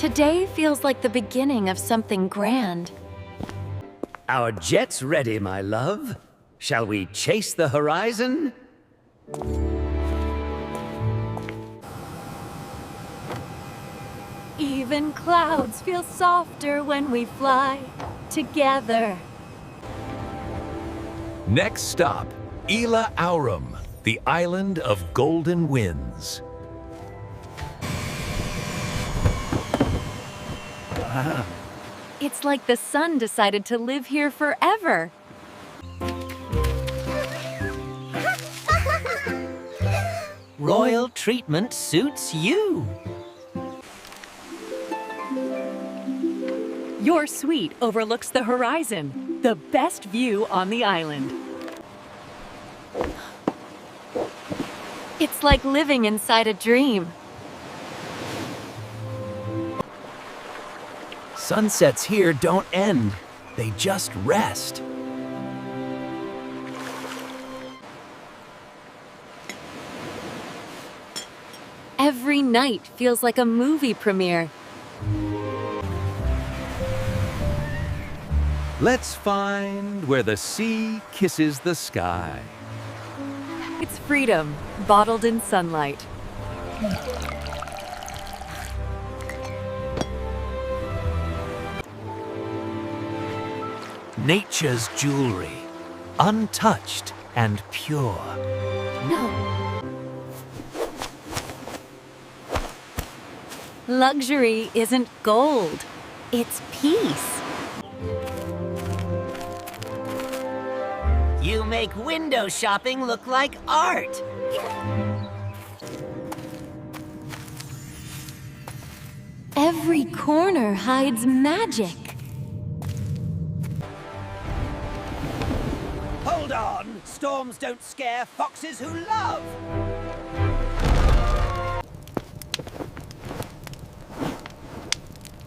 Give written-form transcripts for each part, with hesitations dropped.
Today feels like the beginning of something grand. Our jet's ready, my love. Shall we chase the horizon? Even clouds feel softer when we fly together. Next stop, Ila Aurum, the island of golden winds. It's like the sun decided to live here forever. Royal treatment suits you. Your suite overlooks the horizon, the best view on the island. It's like living inside a dream. Sunsets here don't end. They just rest. Every night feels like a movie premiere. Let's find where the sea kisses the sky. It's freedom, bottled in sunlight. Nature's jewelry, untouched and pure. No. Luxury isn't gold, it's peace. You make window shopping look like art. Every corner hides magic. Hold on! Storms don't scare foxes who love!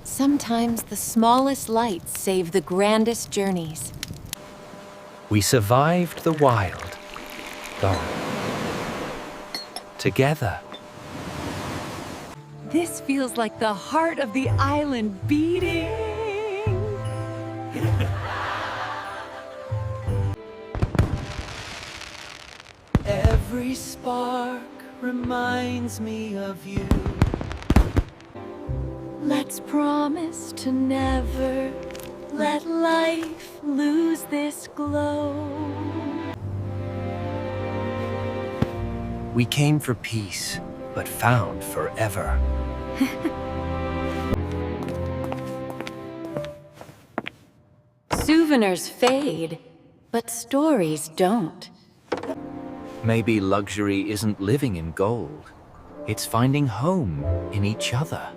Sometimes the smallest lights save the grandest journeys. We survived the wild, though, together. This feels like the heart of the island beating. Every spark reminds me of you. Let's promise to never let life lose this glow. We came for peace, but found forever. Souvenirs fade, but stories don't. Maybe luxury isn't living in gold. It's finding home in each other.